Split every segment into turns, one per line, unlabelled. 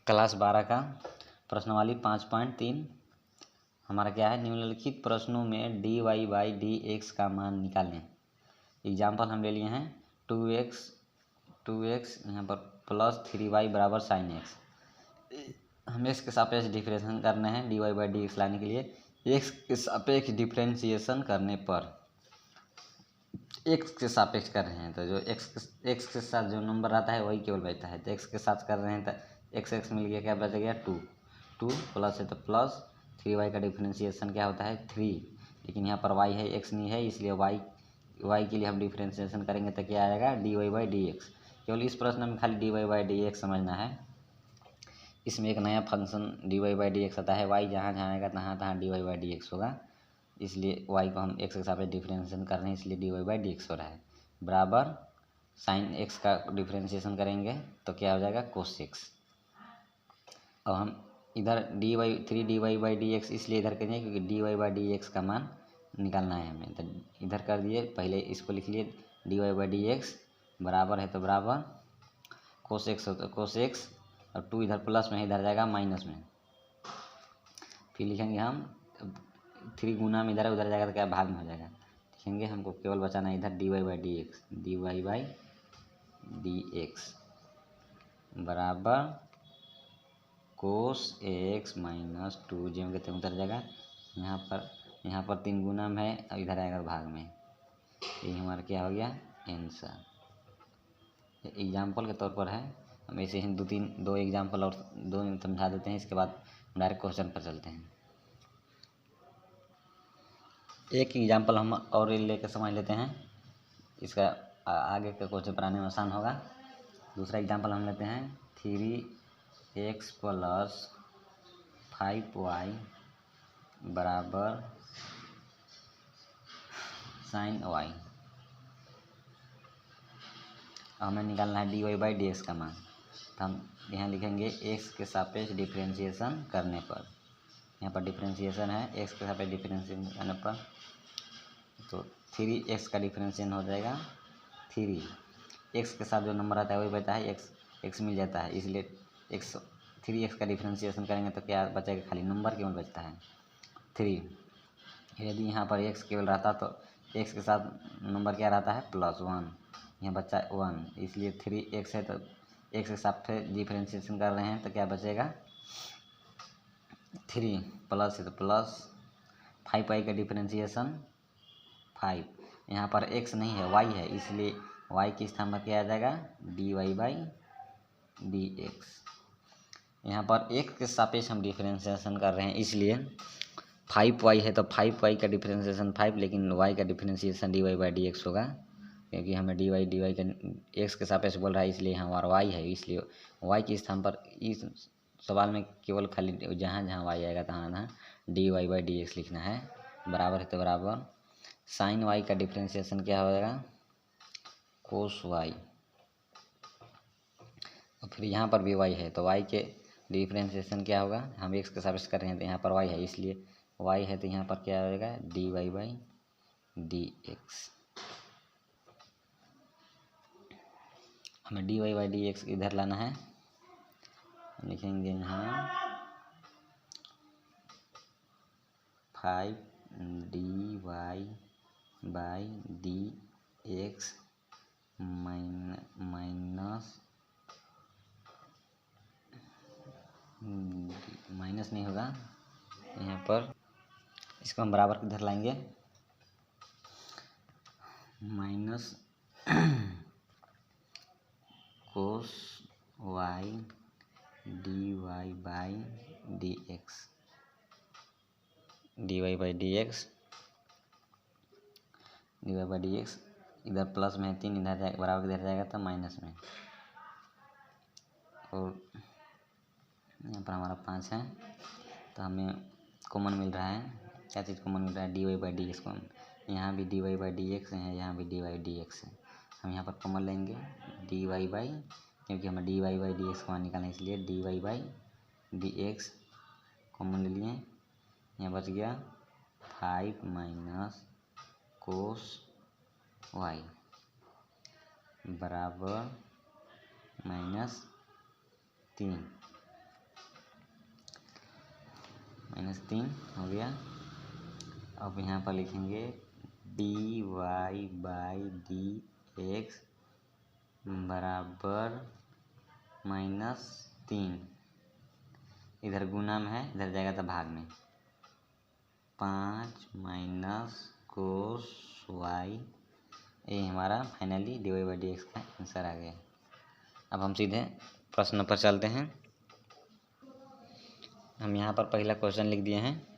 Class 12 का प्रश्नावली 5.3 हमारा क्या है, निम्नलिखित प्रश्नों में dy बाई डी एक्स का मान निकालें। एग्जाम्पल हम ले लिए हैं 2x यहाँ पर प्लस 3y बराबर साइन एक्स। हमें इसके सापेक्ष डिफरेंशिएशन करना है। dy बाई डी एक्स लाने के लिए एक्स के सापेक्ष डिफरेंशिएशन करने पर एक्स के सापेक्ष कर रहे हैं तो जो एक्स के साथ जो नंबर आता है वही केवल बचता है। तो एक्स के साथ कर रहे हैं तो एक्स मिल गया, क्या बच गया 2 प्लस है तो प्लस 3y का डिफरेंशिएशन क्या होता है 3, लेकिन यहाँ पर y है x नहीं है, इसलिए y के लिए हम डिफरेंशिएशन करेंगे तो क्या आएगा dy बाई डी एक्स। केवल इस प्रश्न में खाली dy बाई डी एक्स समझना है। इसमें एक नया function dy by D x आता है, y जहाँ जहाँ आएगा तहाँ dy बाई डी एक्स होगा, इसलिए y को हम x के साथ डिफरेंशिएशन कर रहे हैं, इसलिए dy बाई डी एक्स हो रहा है। बराबर साइन x का डिफरेंशिएशन करेंगे तो क्या हो जाएगा कोस एक्स। अब हम इधर three d Y by D x इसलिए इधर करेंगे क्योंकि dy बाई डी एक्स का मान निकालना है हमें, तो इधर कर दिए। पहले इसको लिख लिए dy बाई डी एक्स बराबर है तो बराबर कोस एक्स होता है कोस एक्स, और 2 इधर प्लस में इधर जाएगा माइनस में। फिर लिखेंगे हम 3 गुना में इधर उधर जाएगा तो क्या भाग में हो जाएगा। लिखेंगे हमको केवल बचाना है इधर dy बाई डी एक्स बराबर कोस एक्स माइनस 2 जो कहते हैं उधर जाएगा। यहाँ पर 3 गुना में है और इधर आएगा भाग में। ये हमारा क्या हो गया आंसर। एग्जाम्पल के तौर पर है, हम ऐसे ही दो एग्जाम्पल और दो समझा देते हैं, इसके बाद डायरेक्ट क्वेश्चन पर चलते हैं। एक एग्जाम्पल हम और लेकर समझ लेते हैं, इसका आगे का क्वेश्चन बनाने में आसान होगा। दूसरा एग्जाम्पल हम लेते हैं 3x प्लस 5y बराबर साइन y। हमें निकालना है dy बाई डी एक्स का मान, तो हम यहाँ लिखेंगे x के सापेक्ष डिफरेंशिएशन करने पर। यहाँ पर डिफरेंशिएशन है, x के सापेक्ष डिफरेंशिएशन करने पर तो 3x का डिफरेंशिएशन हो जाएगा 3। x के साथ जो नंबर आता है वही बचता है, x मिल जाता है, इसलिए 3x का डिफरेंशिएशन करेंगे तो क्या बचेगा, खाली नंबर केवल बचता है 3। यदि यहाँ पर x केवल रहता तो x के साथ नंबर क्या रहता है +1, यहाँ बच्चा 1, इसलिए 3x है तो x के साथ डिफरेंशिएशन कर रहे हैं तो क्या बचेगा 3 प्लस है तो प्लस 5y का डिफरेंशिएशन 5। यहाँ पर x नहीं है y है, इसलिए y के स्थान पर क्या आ जाएगा dy बाई डी एक्स। यहाँ पर x के सापेक्ष हम डिफरेंशिएशन कर रहे हैं, इसलिए 5y है तो 5y का डिफरेंशिएशन 5, लेकिन y का differentiation dy by D x होगा, क्योंकि हमें dy का x के सापेक्ष बोल रहा है, इसलिए यहाँ हमारा y है, इसलिए y के स्थान पर इस सवाल में केवल खाली जहाँ जहाँ y आएगा तहाँ dy बाई डी एक्स लिखना है। बराबर है तो बराबर साइन y का डिफरेंशिएशन क्या हो जाएगा कोस y, और फिर यहाँ पर भी y है तो y के डिफरेंशिएशन क्या होगा, हम x के सापेक्ष कर रहे हैं तो यहाँ पर y है, इसलिए y है तो यहाँ पर क्या आएगा dy बाई डी एक्स। हमें dy बाई डी एक्स इधर लाना है, लिखेंगे यहाँ 5 dy by D x minus नहीं होगा यहाँ पर, इसको हम बराबर किधर लाएंगे minus cos y dy by D x इधर प्लस में 3 इधर जाएगा बराबर इधर जाएगा तो माइनस में, और यहाँ पर हमारा 5 है तो हमें कॉमन मिल रहा है। क्या चीज़ कॉमन मिल रहा है dy by D X common, यहाँ भी dy बाई डी एक्स है, यहाँ भी dy बाई डी एक्स है। हम यहाँ पर कॉमन लेंगे dy बाई, क्योंकि हमें dy by D X common निकालना है, इसलिए dy by D X common ले लिए। यहाँ बच गया 5 माइनस कोस y बराबर -3। -3 हो गया। अब यहाँ पर लिखेंगे dy बाई डी एक्स बराबर -3, इधर गुना में है, इधर जाएगा तो भाग में, 5 माइनस कोस वाई। ये हमारा finally dy by D x का आंसर आ गया। अब हम सीधे प्रश्न पर चलते हैं। हम यहाँ पर पहला क्वेश्चन लिख दिए हैं।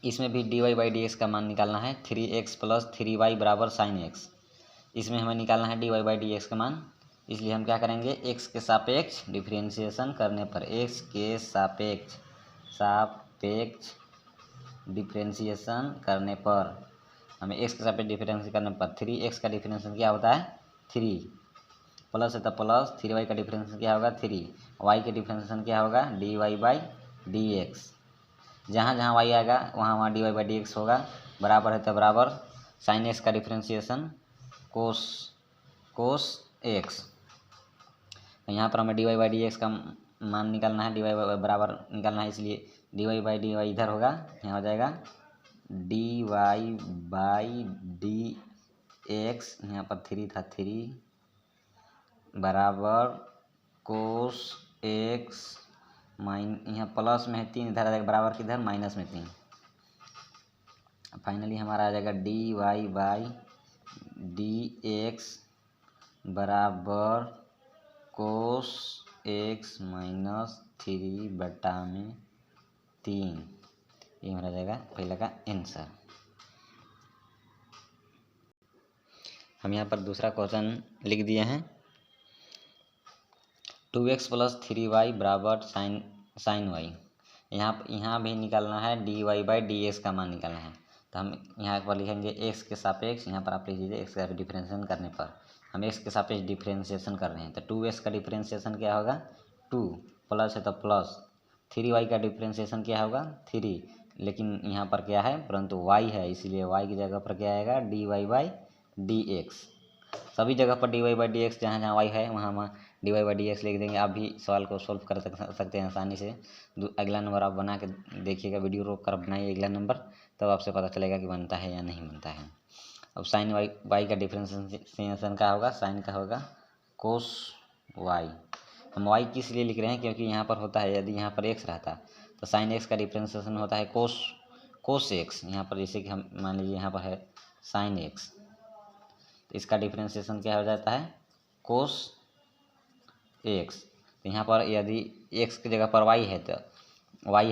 इसमें भी dy बाई डी एक्स का मान निकालना है, 3x प्लस 3y बराबर साइन एक्स। इसमें हमें निकालना है dy बाई डी एक्स का मान, इसलिए हम क्या करेंगे, x के सापेक्ष डिफरेंशिएशन करने पर, x के सापेक्ष डिफरेंशिएशन करने पर हमें x के सापेक्ष डिफरेंशिएशन करने पर 3x का डिफरेंशिएशन क्या होता है 3, प्लस है तो प्लस 3y का डिफरेंशिएशन क्या होगा 3, y के डिफरेंशिएशन क्या होगा dy बाई डी एक्स। जहाँ जहाँ y आएगा वहाँ वहाँ dy बाई डी एक्स होगा, बराबर है तो बराबर साइन एक्स का डिफरेंशिएशन कोस एक्स। यहाँ पर हमें dy बाई डी एक्स का मान निकालना है, dy बराबर निकालना है, इसलिए dy बाई dy इधर होगा, यहाँ हो जाएगा dy बाई डी एक्स, यहाँ पर 3 था 3 बराबर कोस एक्स यहाँ प्लस में है 3, इधर आ जाएगा बराबर किधर माइनस में 3। फाइनली हमारा आ जाएगा dy बाई डी एक्स बराबर कोस एक्स माइनस 3/3। ये हमारा जाएगा पहला का आंसर। हम यहाँ पर दूसरा क्वेश्चन लिख दिए हैं, 2x प्लस 3y बराबर साइन वाई। यहाँ भी निकालना है dy बाई डी एक्स का मान निकालना है, तो हम यहाँ पर लिखेंगे x के सापेक्ष, यहाँ पर आप लिख लीजिए x का डिफरेंशिएशन करने पर, हम x के सापेक्ष डिफरेंशिएशन कर रहे हैं, तो 2x का डिफरेंशिएशन क्या होगा 2, प्लस है तो प्लस 3y का डिफरेंशिएशन क्या होगा 3, लेकिन यहाँ पर क्या है परंतु y है, इसीलिए y की जगह पर क्या आएगा dy बाई डी एक्स। सभी जगह पर dy बाई डी एक्स, जहाँ जहाँ y है वहाँ वहाँ dy बाई डी एक्स लिख देंगे। आप भी सवाल को सोल्व कर सकते हैं आसानी से। अगला नंबर आप बना के देखिएगा, वीडियो रोक कर बनाइए अगला नंबर, तब आपसे पता चलेगा कि बनता है या नहीं बनता है। अब साइन वाई का डिफरेंशिएशन का होगा, साइन का होगा कोस वाई। हम y किस लिए लिख रहे हैं, क्योंकि यहाँ पर होता है, यदि यहाँ पर x रहता तो साइन x का डिफरेंशिएशन होता है कोस एक्स। यहाँ पर जैसे कि हम मान लीजिए यहाँ पर है साइन एक्स, तो इसका डिफरेंशिएशन क्या हो जाता है कोस एक्स। तो यहाँ पर यदि x की जगह पर y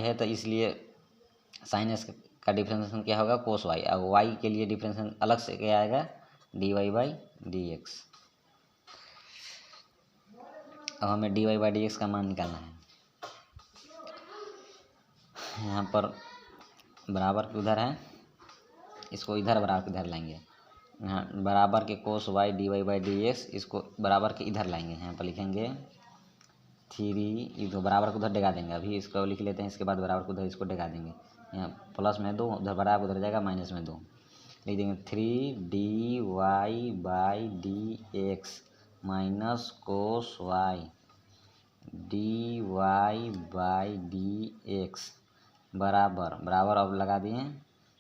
है तो इसलिए साइन एक्स का डिफरेंशिएशन क्या होगा कोस वाई। अब y के लिए डिफरेंशिएशन अलग से क्या आएगा dy बाई डी एक्स। अब हमें dy बाई डी एक्स का मान निकालना है। यहाँ पर बराबर के उधर है, इसको इधर बराबर के इधर लाएंगे, यहाँ बराबर के cos Y dy by D X, इसको बराबर के इधर लाएंगे। यहाँ पर लिखेंगे 3, इधर बराबर को उधर डगा देंगे, अभी इसको लिख लेते हैं, इसके बाद बराबर को उधर इसको डगा देंगे। यहाँ प्लस में 2, उधर बराबर उधर जाएगा माइनस में 2, लिख देंगे 3dy by D x minus cos Y dy by D x बराबर अब लगा दिए,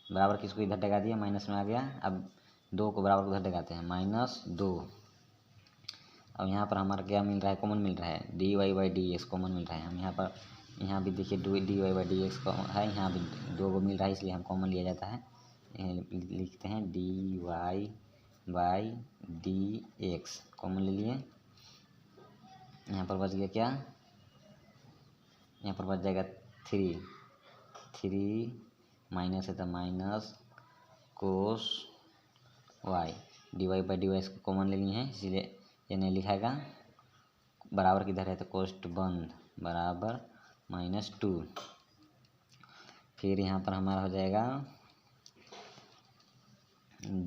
बराबर किसको इधर डगा दिए माइनस में आ गया। अब 2 को बराबर उधर डगाते हैं -2। अब यहाँ पर हमारा क्या मिल रहा है कॉमन मिल रहा है dy by D X common मिल रहा है। हम यहाँ भी देखिए dy बाई डी एक्स है, यहाँ भी 2 को मिल रहा है, इसलिए हम कॉमन लिया जाता है। लिखते हैं dy by D X common ले लिए। यहाँ पर बच गया क्या, यहाँ पर बच जाएगा 3 माइनस है तो minus cos Y, dy by D x को कॉमन ले लिए हैं, इसीलिए ये नहीं लिखाएगा। बराबर किधर है तो कोष्ट बंद बराबर -2। फिर यहाँ पर हमारा हो जाएगा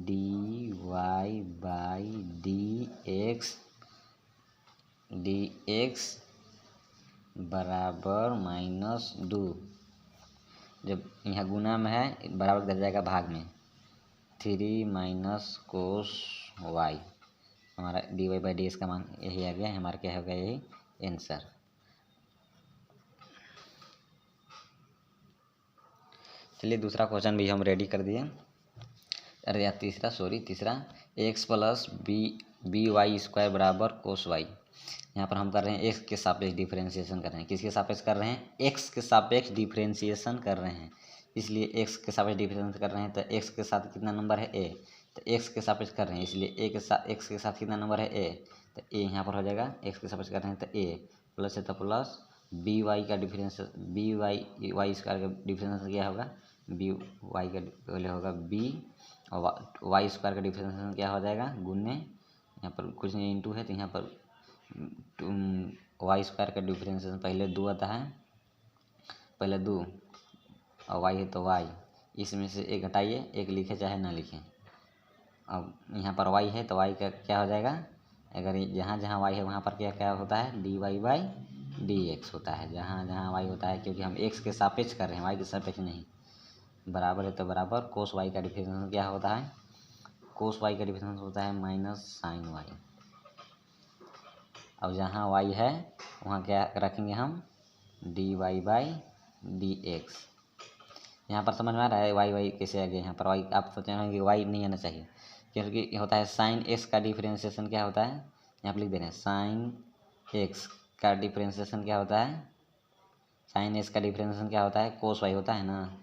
dy बाई डी एक्स बराबर -2। जब यहाँ गुना में है बराबर किधर जाएगा भाग में, 3 माइनस कोस वाई। हमारा dy बाई डी एक्स का मान यही आ गया, हमारा क्या होगा यही आंसर। चलिए दूसरा क्वेश्चन भी हम रेडी कर दिए। अरे यार तीसरा x plus b y square बराबर कोस वाई। यहाँ पर हम कर रहे हैं एक्स के सापेक्ष डिफरेंशिएशन कर रहे हैं। किसके सापेक्ष कर रहे हैं? एक्स के सापेक्ष डिफरेंशिएशन कर रहे हैं। इसलिए एक्स के सापेक्ष डिफरेंशिएशन कर रहे हैं तो एक्स के साथ कितना नंबर है ए, तो एक्स के सापेक्ष कर रहे हैं इसलिए ए के साथ एक्स के साथ कितना नंबर है ए, तो ए यहाँ पर हो जाएगा। एक्स के सापेक्ष कर रहे हैं तो ए प्लस है तो प्लस बी वाई का डिफरेंस बी वाई स्क्वायर का डिफरेंस क्या होगा? बी वाई का पहले होगा बी और वाई स्क्वायर का डिफरेंशिएशन क्या हो जाएगा? गुने यहाँ पर कुछ नहीं इंटू है तो यहाँ पर वाई स्क्वायर का डिफरेंशिएशन पहले 2 आता है, पहले 2 और वाई है तो वाई, इसमें से एक घटाइए, एक लिखे चाहे ना लिखें। अब यहाँ पर वाई है तो वाई का क्या हो जाएगा? अगर जहाँ जहाँ वाई है वहाँ पर क्या क्या होता है? D Y by D x होता है। जहाँ जहाँ वाई होता है, क्योंकि हम एक्स के सापेक्ष कर रहे हैं, वाई के सापेक्ष नहीं। बराबर है तो बराबर कोस वाई का डिफरेंशिएशन क्या होता है? कोस वाई का डिफरेंशिएशन होता है माइनस साइन वाई। अब जहाँ वाई है वहाँ क्या रखेंगे हम? D Y by D x. यहाँ पर समझ में आ रहा है वाई कैसे आ गया? यहाँ पर वाई आप सोच रहे हैं कि वाई नहीं आना चाहिए, क्योंकि होता है साइन एक्स का डिफरेंशिएशन क्या होता है? यहाँ पर लिख दे रहे हैं साइन एक्स का डिफरेंशिएशन क्या होता है? साइन एक्स का डिफरेंशिएशन क्या होता है? कोस वाई होता है ना,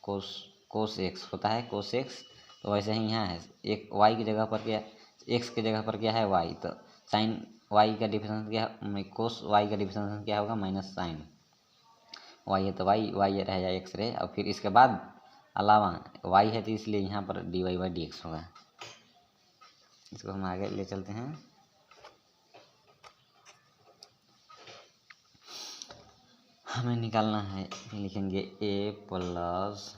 कोस एक्स होता है, कोस एक्स। तो वैसे ही यहाँ है, एक वाई की जगह पर क्या, एक्स की जगह पर क्या है? वाई। तो साइन वाई का डिफरेंशिएशन क्या, कोस वाई का डिफरेंशिएशन क्या होगा? माइनस साइन वाई है तो वाई रहेगा एक्स रहे, और फिर इसके बाद अलावा वाई है तो इसलिए यहाँ पर d Y by D x होगा। इसको हम आगे ले चलते हैं। हमें निकालना है, लिखेंगे ए प्लस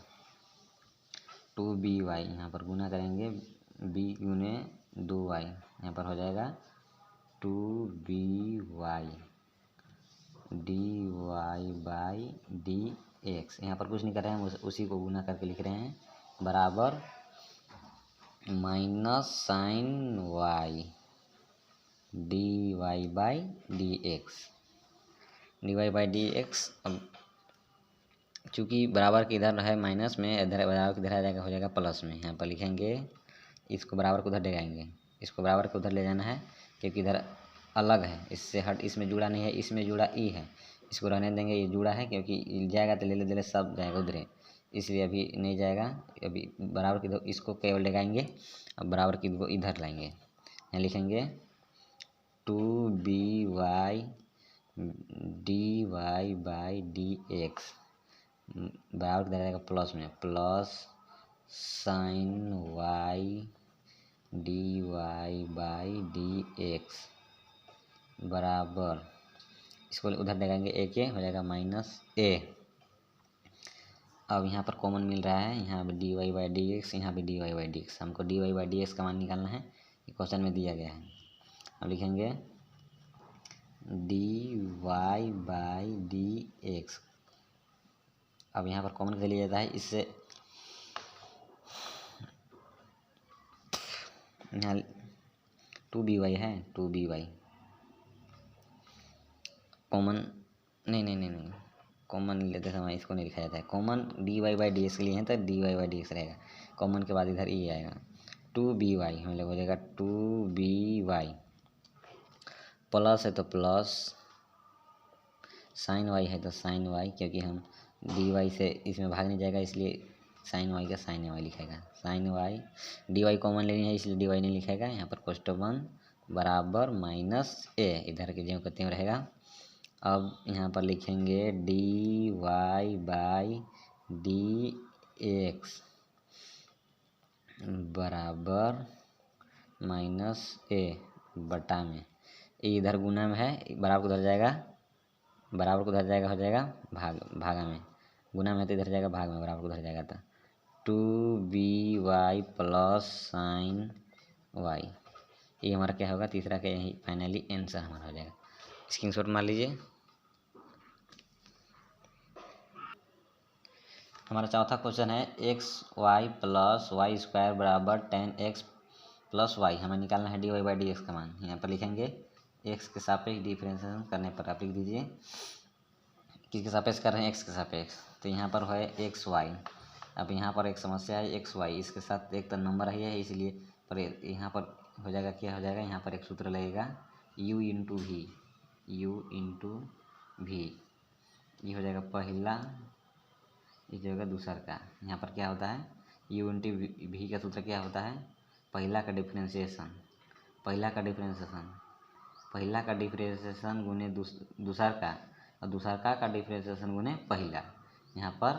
2b वाई, यहाँ पर गुना करेंगे b गुने 2y, यहाँ पर हो जाएगा 2b y d Y by D x. यहाँ पर कुछ नहीं कर रहे हैं, उसी को गुना करके लिख रहे हैं, बराबर minus sine y d Y by D x, d Y by D x. अब चूँकि बराबर के इधर है माइनस में, इधर बराबर के इधर आ जाएगा, हो जाएगा प्लस में। यहाँ पर लिखेंगे, इसको बराबर को उधर ले जाएंगे, इसको बराबर को उधर ले जाना है, क्योंकि इधर अलग है, इससे हट, इसमें जुड़ा नहीं है, इसमें जुड़ा ई है, इसको रहने देंगे। ये जुड़ा है क्योंकि जाएगा तो ले ले सब जाएगा उधरे, इसलिए अभी नहीं जाएगा। अभी बराबर की दो इसको केवल लगाएंगे, अब बराबर की दो इधर लाएंगे। यहाँ लिखेंगे 2b y d Y by D x, बराबर किधर जाएगा? प्लस में, plus sine y d Y by D x बराबर, इसको उधर लगाएंगे ए के, हो जाएगा माइनस ए। अब यहाँ पर कॉमन मिल रहा है, यहाँ पे D Y by D x, यहाँ पे D Y by D X. हमको D Y by D x का मान निकालना है, ये क्वेश्चन में दिया गया है। अब लिखेंगे d Y by D x. अब यहाँ पर कॉमन कर लिया जाता है, इससे यहाँ 2by है, 2by कॉमन नहीं कॉमन लेते समय इसको नहीं लिखा जाता है। Common d Y by D x के लिए है तो d Y by D x रहेगा, कॉमन के बाद इधर ई आएगा 2by, मतलब हो जाएगा 2by प्लस है तो प्लस साइन वाई है तो साइन वाई, क्योंकि हम डी वाई से इसमें भाग नहीं जाएगा, इसलिए साइन वाई का साइन वाई लिखेगा। Sine y d y common लेनी है, इसलिए डी वाई नहीं लिखेगा। यहाँ पर क्वेश्चन 1 बराबर माइनस ए, इधर के ज्यों का त्यों रहेगा। अब यहाँ पर लिखेंगे d Y by D x बराबर माइनस ए बटा में, ए इधर गुना में है, बराबर को उधर जाएगा, बराबर को उधर जाएगा, हो जाएगा भागा में, गुना में है तो इधर जाएगा भाग में, बराबर को उधर जाएगा तो 2by प्लस साइन वाई। ये हमारा क्या होगा? तीसरा का यही फाइनली आंसर हमारा हो जाएगा। स्क्रीनशॉट मार लीजिए। हमारा चौथा क्वेश्चन है x y plus y square बराबर 10x प्लस वाई। हमें निकालना है d Y by D x का मान। यहाँ पर लिखेंगे एक्स के सापेक्ष डिफरेंशिएशन करने पर आप लिख दीजिए, किसके सापेक्ष कर रहे हैं? एक्स के सापेक्ष। तो यहाँ पर है एक्स वाई, अब यहाँ पर एक समस्या है एक्स वाई, इसके साथ एक तो नंबर है इसलिए पर यहाँ पर हो जाएगा, क्या हो जाएगा, यहाँ पर एक सूत्र लगेगा u into v, u into v, ये हो जाएगा पहला, ये जो होगा दूसर का। यहाँ पर क्या होता है, u इंटू वी का सूत्र क्या होता है, पहला का डिफ्रेंशिएशन, पहला का डिफ्रेंशिएशन गुने दूसर का, और दूसर का डिफ्रेंशिएशन गुने पहला। यहाँ पर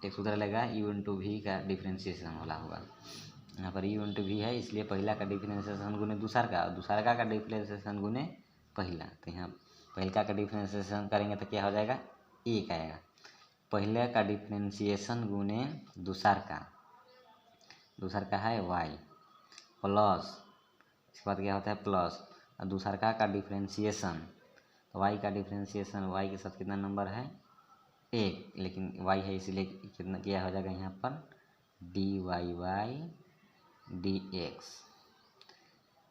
एक सूत्र लगेगा u इंटू वी का डिफ्रेंशिएशन वाला होगा। यहाँ पर u इंटू वी है इसलिए पहला का डिफ्रेंशिएशन गुने दूसर का, और दूसर का डिफ्रेंशिएशन गुने पहला। तो यहाँ पहला का डिफ्रेंशिएशन करेंगे तो क्या हो जाएगा, एक आएगा। पहले का डिफ्रेंशिएशन गुने दूसर का है y प्लस, इसके बाद क्या होता है प्लस, और दूसर का डिफ्रेंशिएशन, तो y का डिफ्रेंशिएशन y के साथ कितना नंबर है, एक, लेकिन y है इसीलिए कितना क्या हो जाएगा यहाँ पर dy बाई dx।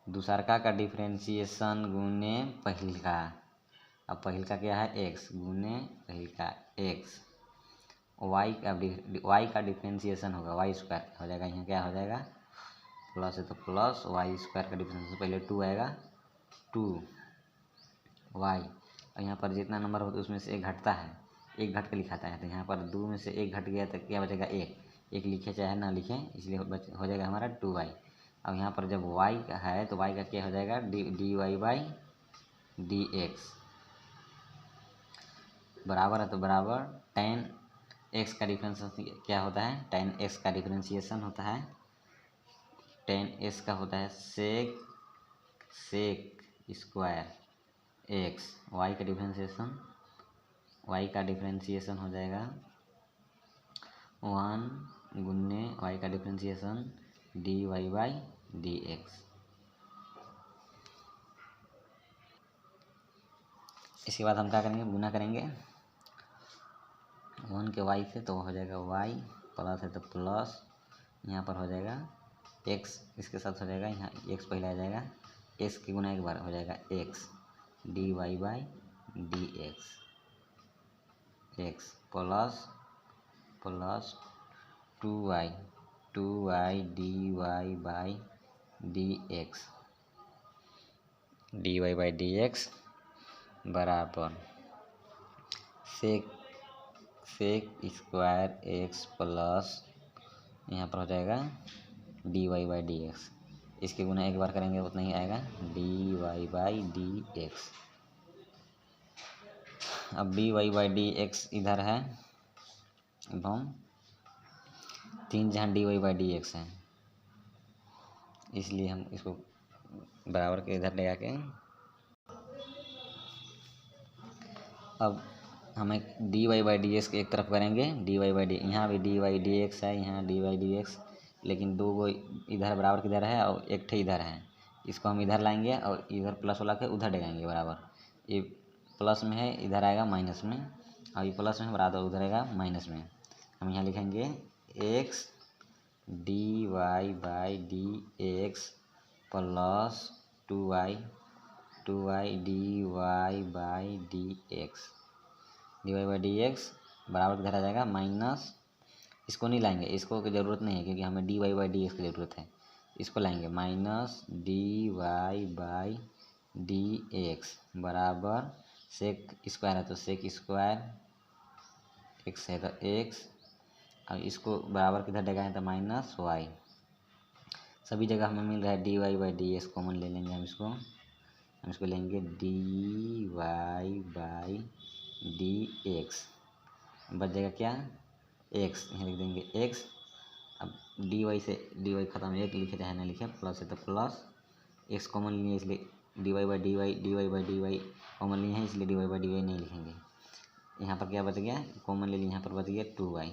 दूसर का डिफ्रेंशिएशन गुने पहिलका, अब पहिलका क्या है x गुने पहिलका x, y का डिफ्रेंशिएशन होगा y स्क्वायर हो जाएगा। यहाँ क्या हो जाएगा, प्लस है तो प्लस y स्क्वायर का डिफ्रेंशिएशन पहले 2 आएगा, 2y, और यहाँ पर जितना नंबर होता है उसमें से एक घटता है, एक घट के लिखाता है। तो यहाँ पर 2 में से एक घट गया तो क्या बचेगा, एक लिखे चाहे ना लिखे, इसलिए हो जाएगा हमारा 2y। अब यहाँ पर जब y का है तो y का क्या हो जाएगा dy बाई dx, बराबर है तो बराबर tan x का डिफ्रेंशिएशन क्या होता है, tan x का डिफ्रेंशिएशन होता है, tan x का होता है सेक स्क्वायर x, y का डिफ्रेंशिएशन हो जाएगा 1 गुन्ने y का डिफ्रेंशिएशन dy बाई dx। इसके बाद हम क्या करेंगे, गुना करेंगे 1 के y से, तो हो जाएगा y प्लस है तो प्लस, यहाँ पर हो जाएगा x, इसके साथ हो जाएगा यहाँ x पहले आ जाएगा, x के गुना एक बार हो जाएगा x dy by dx, x plus 2y dy by dx बराबर सेक स्क्वायर x प्लस यहाँ पर हो जाएगा dy बाई dx, इसके गुना एक बार करेंगे उतना ही आएगा dy बाई dx। अब dy बाई dx इधर है, अब हम 3 जहाँ dy बाई dx है इसलिए हम इसको बराबर के इधर ले आके अब हमें dy बाई dx के एक तरफ करेंगे, dy बाई डी, यहाँ भी dy dx है, यहाँ dy dx, लेकिन दो गो इधर बराबर किधर है और एक ठे इधर है, इसको हम इधर लाएंगे और इधर प्लस वाला के उधर लगाएंगे बराबर, ये प्लस में है इधर आएगा माइनस में, और ये प्लस में बराबर उधर आएगा माइनस में। हम यहाँ लिखेंगे x dy by dx plus 2y dy by dx, dy by dx बराबर किधर आ जाएगा माइनस, इसको नहीं लाएंगे, इसको की ज़रूरत नहीं है क्योंकि हमें dy बाई dx की ज़रूरत है, इसको लाएंगे माइनस dy बाई dx बराबर सेक स्क्वायर है तो सेक स्क्वायर x है तो x, अब इसको बराबर किधर लगाएं तो माइनस y, सभी जगह हमें मिल रहा है dy बाई dx कॉमन ले लेंगे, हम इसको लेंगे dy बाई dx, बच जाएगा क्या x, यहाँ लिख देंगे x। अब dy से dy खत्म, एक लिखे चाहे ना लिखे, प्लस है तो प्लस, x कॉमन लिए इसलिए dy बाई dy कॉमन लिए हैं इसलिए dy बाई dy नहीं लिखेंगे। यहाँ पर क्या बच गया, कॉमन ले लिए, यहाँ पर बच गया 2y,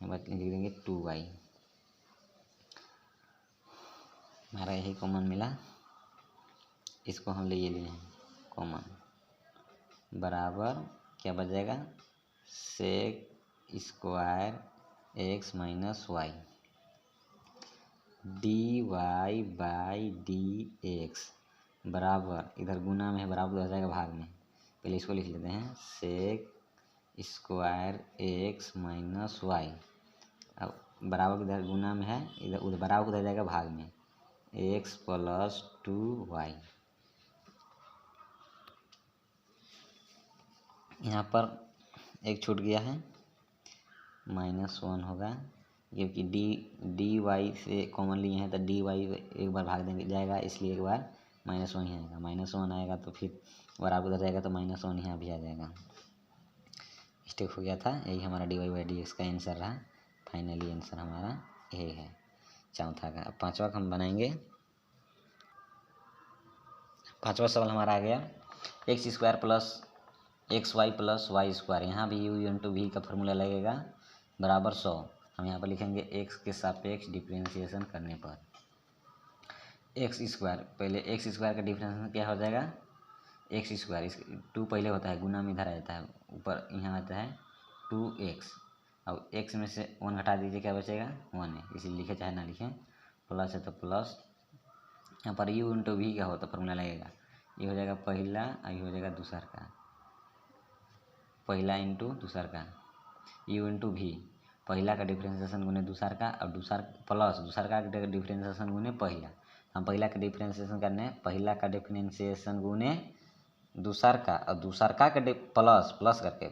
लिख देंगे 2y, हमारा यही कॉमन मिला, इसको हम ले लिए हैं कॉमन, बराबर क्या बच जाएगा sec square x minus y dy by dx बराबर, इधर गुना में है बराबर हो जाएगा भाग में, पहले इसको लिख लेते हैं sec square x minus y अब बराबर इधर गुना में है, इधर उधर बराबर उधर जाएगा भाग में, x + 2y। यहाँ पर एक छूट गया है, -1 होगा, क्योंकि डी वाई से कॉमन लिए हैं तो डी वाई एक बार भाग देंगे जाएगा, इसलिए एक बार -1 ही आएगा। -1 आएगा तो फिर बराबर उधर जाएगा तो -1 यहाँ भी आ जाएगा। मिस्टेक हो गया था, यही हमारा dy/dx का आंसर रहा। फाइनली आंसर हमारा यही है चौथा का। अब पांचवा का हम बनाएंगे। पांचवा सवाल हमारा आ गया x² + xy + y²। यहाँ भी u/v का फॉर्मूला लगेगा बराबर 100। हम यहाँ पर लिखेंगे x के सापेक्ष डिफरेंशिएशन करने पर x², पहले x² का डिफरेंशिएशन क्या हो जाएगा, x², इस 2 पहले होता है, गुना में इधर आ जाता है, ऊपर यहाँ आता है 2x। अब x में से 1 घटा दीजिए, क्या बचेगा, 1 है, इसीलिए लिखे चाहे ना लिखें, प्लस है तो प्लस। यहाँ पर u/v का हो तो फॉर्मूला लगेगा, ये हो जाएगा पहला और ये हो जाएगा दूसर का, पहला इंटू दूसर का, u/v, पहला का डिफरेंशिएशन गुने दूसर का, और दूसर प्लस दूसर का डिफरेंशिएशन गुने पहला। हम पहला का डिफरेंशिएशन करने, पहला का डिफरेंशिएशन गुने दूसर का, और दूसर का प्लस करके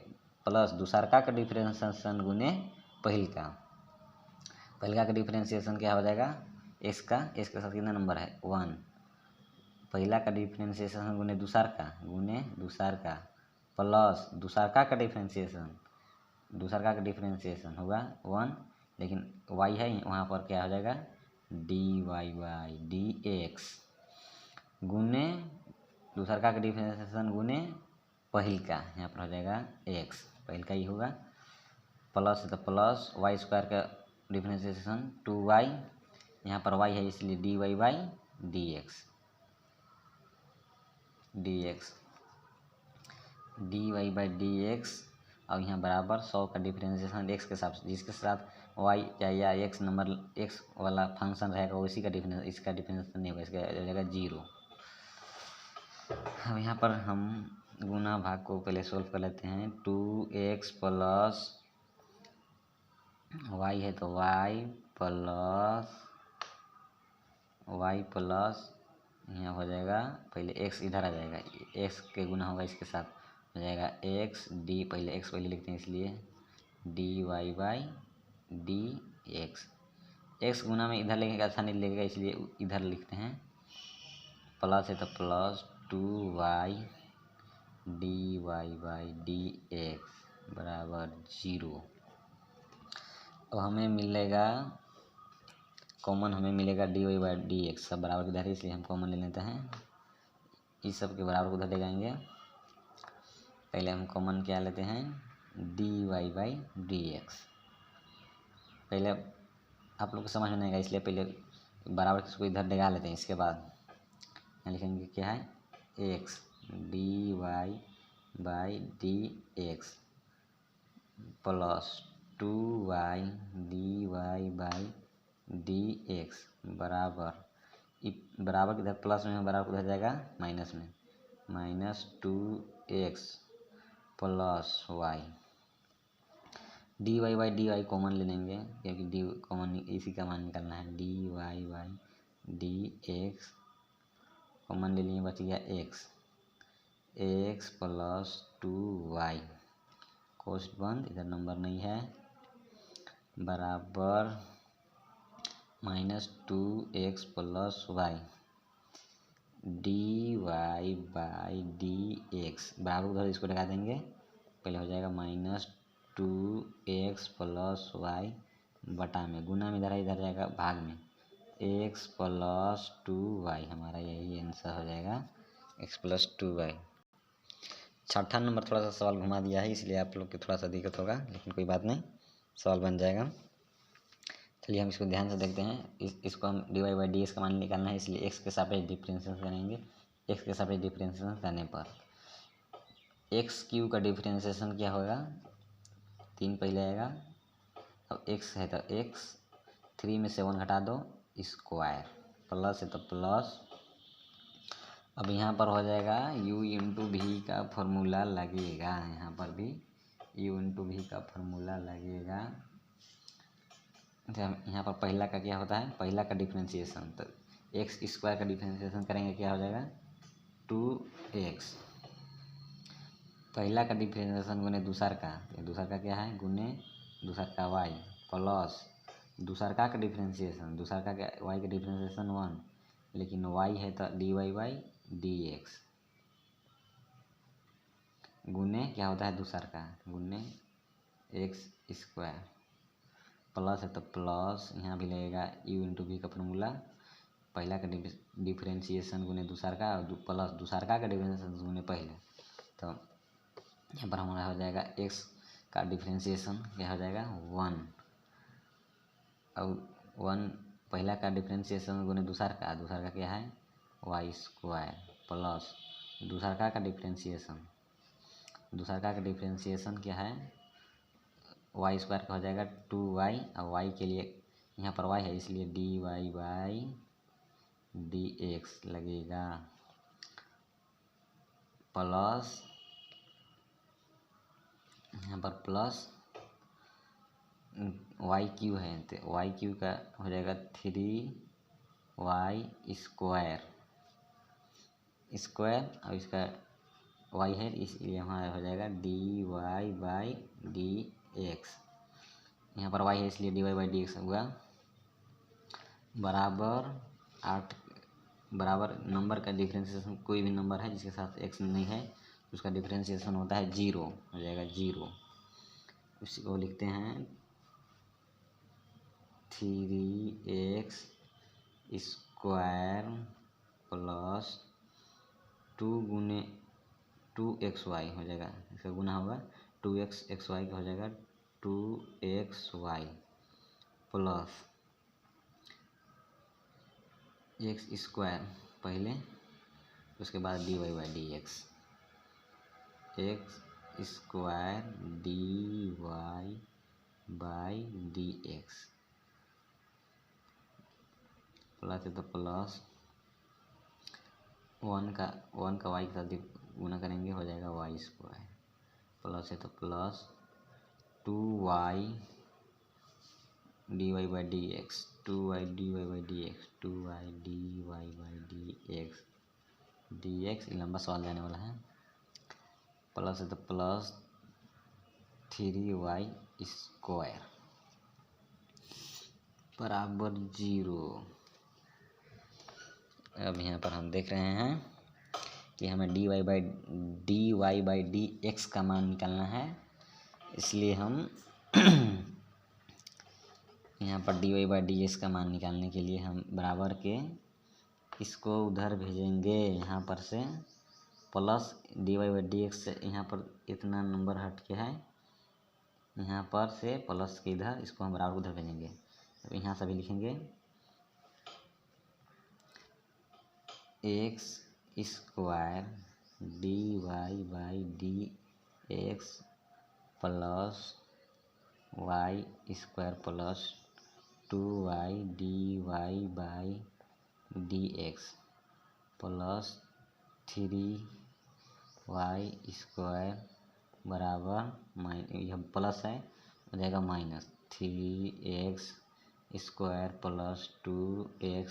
प्लस दूसर का डिफरेंशिएशन गुने पहल का। पहला का डिफरेंशिएशन क्या हो जाएगा, x के साथ कितना नंबर है, 1। पहला का डिफरेंशिएशन गुने दूसर का प्लस दूसर का डिफरेंशिएशन होगा 1, लेकिन y है वहाँ पर, क्या हो जाएगा dy/dx गुने दूसर का डिफरेंशिएशन गुने पहल का, यहाँ पर हो जाएगा x, पहल का ही होगा, प्लस है तो प्लस y² का डिफरेंशिएशन 2y, यहाँ पर y है इसलिए dy/dx और यहाँ बराबर 100 का डिफरेंशिएशन x के साथ, जिसके साथ y या x नंबर x वाला फंक्शन रहेगा उसी का इसका डिफरेंशिएशन नहीं होगा, इसका हो जाएगा 0। अब यहाँ पर हम गुना भाग को पहले सोल्व कर लेते हैं। 2x + y है तो y प्लस यहाँ हो जाएगा, पहले x इधर आ जाएगा, x के गुना होगा इसके साथ, हो जाएगा x d, पहले x पहले लिखते हैं इसलिए dy/dx। x गुना में इधर लिखेगा अच्छा नहीं लगेगा, इसलिए इधर लिखते हैं, प्लस है तो प्लस 2y dy/dx बराबर 0। अब हमें मिलेगा कॉमन, हमें मिलेगा dy/dx, सब बराबर इधर है इसलिए हम कॉमन ले लेते हैं, इस सब के बराबर उधर ले जाएंगे। पहले हम कॉमन क्या लेते हैं, dy/dx। पहले आप लोग को समझ में नहीं आएगा, इसलिए पहले बराबर किसको इधर लगा लेते हैं, इसके बाद यहाँ लिखेंगे क्या है, x dy/dx plus 2y dy/dx बराबर इधर प्लस में, बराबर उधर जाएगा माइनस में, -2x plus y। dy/dy common ले लेंगे, क्योंकि डी कॉमन इसी का मान निकालना है, dy/dx कॉमन ले लिए, बच गया x प्लस 2y, कोष्ठ बंद, इधर नंबर नहीं है, बराबर -2x प्लस y dy/dx बराबर उधर इसको लगा देंगे, पहले हो जाएगा -2x प्लस y बटा में, गुना में इधर जाएगा भाग में, x प्लस 2y, हमारा यही आंसर हो जाएगा x प्लस 2y। छठा नंबर थोड़ा सा सवाल घुमा दिया है, इसलिए आप लोग को थोड़ा सा दिक्कत होगा, लेकिन कोई बात नहीं, सवाल बन जाएगा। चलिए हम इसको ध्यान से देखते हैं। इसको हम dy/dx का मान निकालना है, इसलिए x के सापेक्ष डिफरेंशिएशन करेंगे। x के सापेक्ष डिफरेंशिएशन करने पर x³ का डिफरेंशिएशन क्या होगा, 3 पहले आएगा, अब x है तो x, 3 में से 1 घटा दो, स्क्वायर, प्लस है तो प्लस। अब यहाँ पर हो जाएगा u/v का फॉर्मूला लगेगा, यहाँ पर भी u/v का फॉर्मूला लगेगा, तो यहाँ पर पहला का क्या होता है, पहला का डिफ्रेंशिएशन, तो एक्स स्क्वायर का डिफ्रेंशिएशन करेंगे क्या हो जाएगा 2x। पहला का डिफ्रेंशिएशन गुने दूसर का, दूसर का क्या है गुने दूसर का y प्लस दूसर का डिफ्रेंशिएशन, दूसर का क्या y का डिफ्रेंशिएशन 1, लेकिन y है तो dy बाई dx गुने क्या होता है दूसर का गुने एक्स स्क्वायर प्लस है तो प्लस यहाँ भी लगेगा u इंटू वी का फॉर्मूला, पहला का डिफ्रेंशिएशन गुने दूसर का और प्लस दूसर का डिफ्रेंशिएशन गुने पहला। तो यहाँ पर हमारा हो जाएगा x का डिफ्रेंशिएशन क्या हो जाएगा 1 और 1 पहला का डिफ्रेंशिएशन गुने दूसर का क्या है वाई स्क्वायर प्लस दूसर का डिफ्रेंशिएशन, दूसर का डिफ्रेंशिएशन क्या है वाई स्क्वायर का हो जाएगा 2y और y के लिए यहाँ पर y है इसलिए dy बाई dx लगेगा प्लस यहाँ पर प्लस वाई क्यू है तो वाई क्यू का हो जाएगा 3y स्क्वायर और इसका y है इसलिए यहाँ हो जाएगा dy बाई dx, यहाँ पर y है इसलिए dy बाई dx हुआ बराबर 8 बराबर नंबर का डिफ्रेंशिएशन कोई भी नंबर है जिसके साथ x नहीं है उसका डिफ्रेंशिएशन होता है 0 हो जाएगा 0। उसी को लिखते हैं 3x स्क्वायर प्लस 2 गुने 2xy हो जाएगा, इसका गुना होगा 2xy का हो जाएगा 2xy प्लस एक्स स्क्वायर पहले उसके बाद dy by dx x square dy by dx plus है तो प्लस 1 का y के साथ गुना करेंगे हो जाएगा वाई स्क्वायर प्लस है तो plus 2y dy by dx 2y dy by dx 2y dy by dx लंबा सवाल जाने वाला है प्लस है तो प्लस 3y स्क्वायर बराबर 0। अब यहाँ पर हम देख रहे हैं कि हमें dy बाई dx का मान निकालना है, इसलिए हम यहाँ पर dy बाई dx का मान निकालने के लिए हम बराबर के इसको उधर भेजेंगे, यहाँ पर से प्लस dy बाई dx से यहाँ पर इतना नंबर हट के है यहाँ पर से प्लस के इधर इसको हम बराबर उधर भेजेंगे। अब यहाँ सभी लिखेंगे x square dy by dx plus y square plus 2y dy by dx plus 3y square बराबर यह प्लस है हो जाएगा minus 3x square plus 2x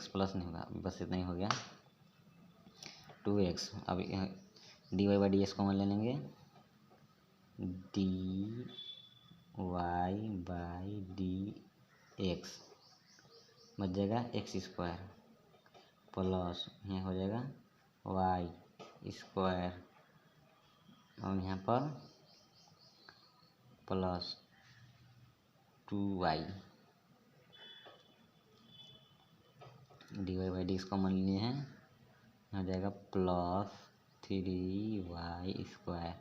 plus नहीं होगा बस इतना ही हो गया 2x। अब dy by D X common ले लेंगे dy बाई dx बच जाएगा एक्स स्क्वायर प्लस यहाँ हो जाएगा y स्क्वायर और यहाँ पर plus 2y dy by D X common लिए हैं हो जाएगा प्लस 3y स्क्वायर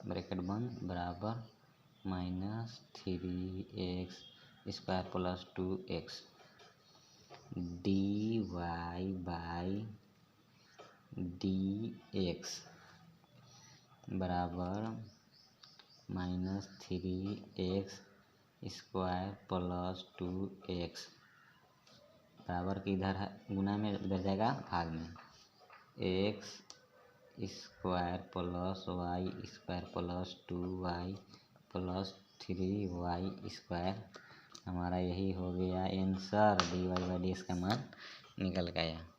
ब्रैकेट बंद बराबर minus 3x square plus 2x dy by dx बराबर minus 3x square plus 2x बराबर के इधर है गुना में इधर जाएगा भाग में x square plus y square plus 2y plus 3y square. हमारा यही हो गया आंसर, dy/dx का मान निकल गया।